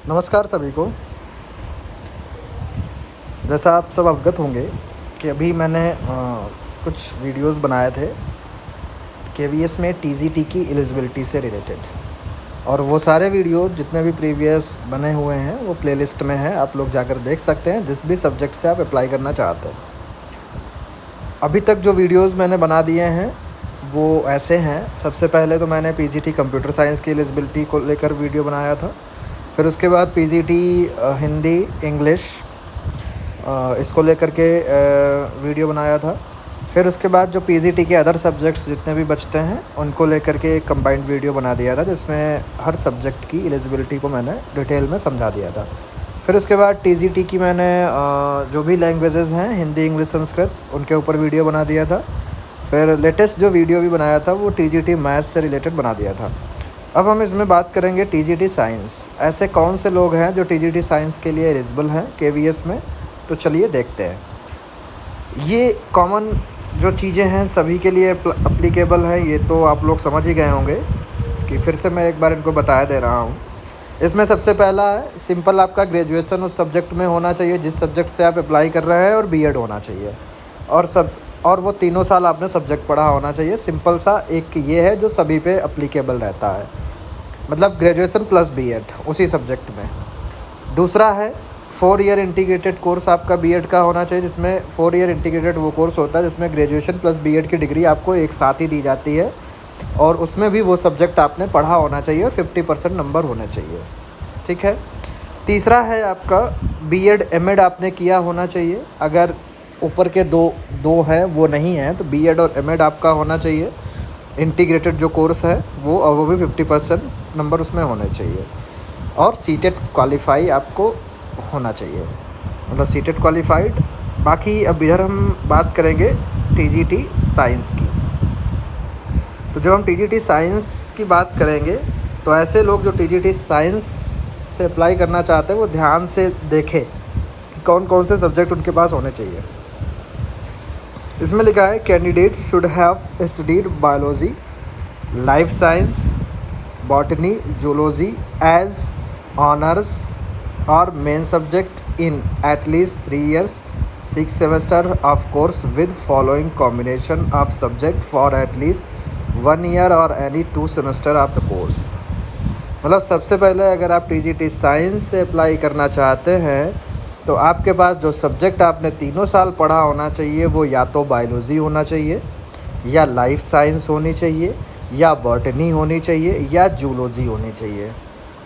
नमस्कार सभी को। जैसा आप सब अवगत होंगे कि अभी मैंने कुछ वीडियोस बनाए थे केवीएस में टीजीटी की एलिजिबिलिटी से रिलेटेड, और वो सारे वीडियो जितने भी प्रीवियस बने हुए हैं वो प्लेलिस्ट में हैं, आप लोग जाकर देख सकते हैं जिस भी सब्जेक्ट से आप अप्लाई करना चाहते हैं। अभी तक जो वीडियोस मैंने बना दिए हैं वो ऐसे हैं। सबसे पहले तो मैंने पीजीटी कंप्यूटर साइंस की एलिजिबिलिटी को लेकर वीडियो बनाया था। फिर उसके बाद पीजीटी हिंदी इंग्लिश इसको लेकर के वीडियो बनाया था। फिर उसके बाद जो पीजीटी के अदर सब्जेक्ट्स जितने भी बचते हैं उनको लेकर के एक कंबाइंड वीडियो बना दिया था, जिसमें हर सब्जेक्ट की एलिजिबिलिटी को मैंने डिटेल में समझा दिया था। फिर उसके बाद टीजीटी की मैंने जो भी लैंग्वेजेस हैं हिंदी इंग्लिश संस्कृत उनके ऊपर वीडियो बना दिया था। फिर लेटेस्ट जो वीडियो भी बनाया था वो टीजीटी मैथ्स से रिलेटेड बना दिया था। अब हम इसमें बात करेंगे टीजीटी साइंस। ऐसे कौन से लोग हैं जो टीजीटी साइंस के लिए एलिजिबल हैं केवीएस में, तो चलिए देखते हैं। ये कॉमन जो चीज़ें हैं सभी के लिए अप्लीकेबल हैं, ये तो आप लोग समझ ही गए होंगे कि फिर से मैं एक बार इनको बता दे रहा हूँ। इसमें सबसे पहला है सिंपल, आपका ग्रेजुएशन उस सब्जेक्ट में होना चाहिए जिस सब्जेक्ट से आप अप्लाई कर रहे हैं, और बीएड होना चाहिए, और वो 3 साल आपने सब्जेक्ट पढ़ा होना चाहिए। सिंपल सा एक ये है जो सभी पे अप्लीकेबल रहता है, मतलब ग्रेजुएशन प्लस बीएड उसी सब्जेक्ट में। दूसरा है 4 ईयर इंटीग्रेटेड कोर्स आपका बीएड का होना चाहिए, जिसमें 4 ईयर इंटीग्रेटेड वो कोर्स होता है जिसमें ग्रेजुएशन प्लस बीएड की डिग्री आपको एक साथ ही दी जाती है, और उसमें भी वो सब्जेक्ट आपने पढ़ा होना चाहिए और 50% नंबर होने चाहिए। ठीक है। तीसरा है आपका बीएड एमएड आपने किया होना चाहिए। अगर ऊपर के दो हैं वो नहीं है तो बीएड और एमएड आपका होना चाहिए। इंटीग्रेटेड जो कोर्स है वो भी 50% नंबर उसमें होने चाहिए, और सीटेट क्वालिफाई आपको होना चाहिए, मतलब सीटेट क्वालिफाइड। बाकी अब इधर हम बात करेंगे टीजीटी साइंस की। तो जब हम टीजीटी साइंस की बात करेंगे तो ऐसे लोग जो टीजीटी साइंस से अप्लाई करना चाहते हैं वो ध्यान से देखें कि कौन कौन से सब्जेक्ट उनके पास होने चाहिए। इसमें लिखा है candidate should have studied biology, life science, botany, zoology as honours और main subject in at least 3 years, 6 semester of course with following combination of subject for at least 1 year or any 2 semester of the course। मतलब सबसे पहले अगर आप TGT science से apply करना चाहते हैं तो आपके पास जो सब्जेक्ट आपने 3 साल पढ़ा होना चाहिए वो या तो बायोलॉजी होना चाहिए, या लाइफ साइंस होनी चाहिए, या बॉटनी होनी चाहिए, या जूलॉजी होनी चाहिए।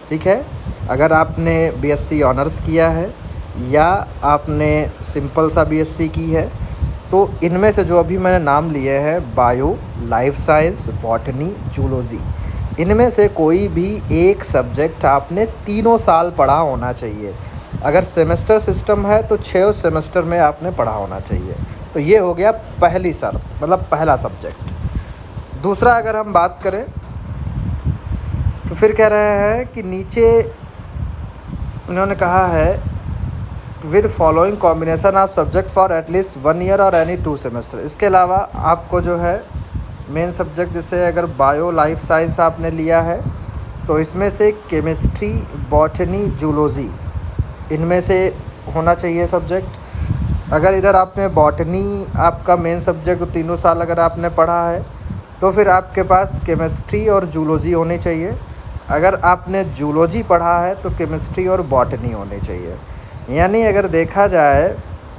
ठीक है। अगर आपने बीएससी ऑनर्स किया है या आपने सिंपल सा बीएससी की है तो इनमें से जो अभी मैंने नाम लिए हैं bio, life science, botany, zoology, इनमें से कोई भी एक सब्जेक्ट आपने 3 साल पढ़ा होना चाहिए। अगर सेमेस्टर सिस्टम है तो 6 सेमेस्टर में आपने पढ़ा होना चाहिए। तो ये हो गया पहली शर्त, मतलब पहला सब्जेक्ट। दूसरा अगर हम बात करें तो फिर कह रहे हैं कि नीचे इन्होंने कहा है with following combination of subject for at least 1 year और एनी 2 semester। इसके अलावा आपको जो है मेन सब्जेक्ट, जैसे अगर बायो, लाइफ साइंस आपने लिया है तो इसमें से केमिस्ट्री, बॉटनी, जूलॉजी, इनमें से होना चाहिए सब्जेक्ट। अगर इधर आपने बॉटनी आपका मेन सब्जेक्ट 3 साल अगर आपने पढ़ा है तो फिर आपके पास केमिस्ट्री और जूलॉजी होनी चाहिए। अगर आपने जूलॉजी पढ़ा है तो केमिस्ट्री और बॉटनी होनी चाहिए। यानी अगर देखा जाए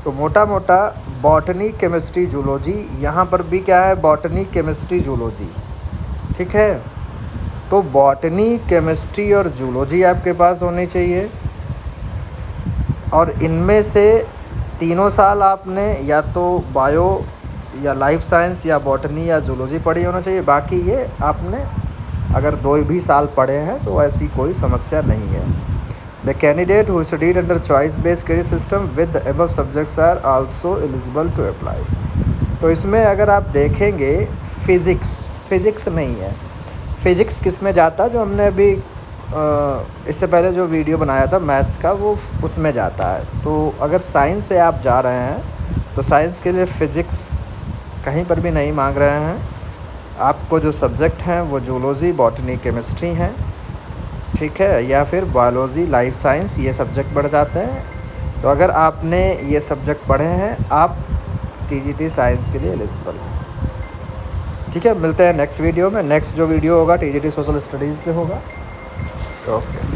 तो मोटा मोटा बॉटनी, केमिस्ट्री, जूलॉजी, यहाँ पर भी क्या है बॉटनी, केमिस्ट्री, जूलॉजी। ठीक है। तो बॉटनी, केमिस्ट्री और जूलॉजी आपके पास होनी चाहिए, और इनमें से 3 साल आपने या तो बायो या लाइफ साइंस या बॉटनी या जूलॉजी पढ़ी होना चाहिए। बाकी ये आपने अगर 2 भी साल पढ़े हैं तो ऐसी कोई समस्या नहीं है। The candidate who studied under choice based credit system with the above subjects are also eligible to apply. तो इसमें अगर आप देखेंगे फिज़िक्स नहीं है। फ़िज़िक्स किस में जाता है, जो हमने अभी इससे पहले जो वीडियो बनाया था मैथ्स का वो उसमें जाता है। तो अगर साइंस से आप जा रहे हैं तो साइंस के लिए फ़िज़िक्स कहीं पर भी नहीं मांग रहे हैं। आपको जो सब्जेक्ट हैं वो जूलॉजी, बॉटनी, केमिस्ट्री हैं। ठीक है, या फिर बायोलॉजी, लाइफ साइंस, ये सब्जेक्ट बढ़ जाते हैं। तो अगर आपने ये सब्जेक्ट पढ़े हैं, आप टीजीटी साइंस के लिए एलिजिबल हैं। ठीक है, मिलते हैं नेक्स्ट वीडियो में। नेक्स्ट जो वीडियो होगा टीजीटी सोशल स्टडीज़ पे होगा। ओके।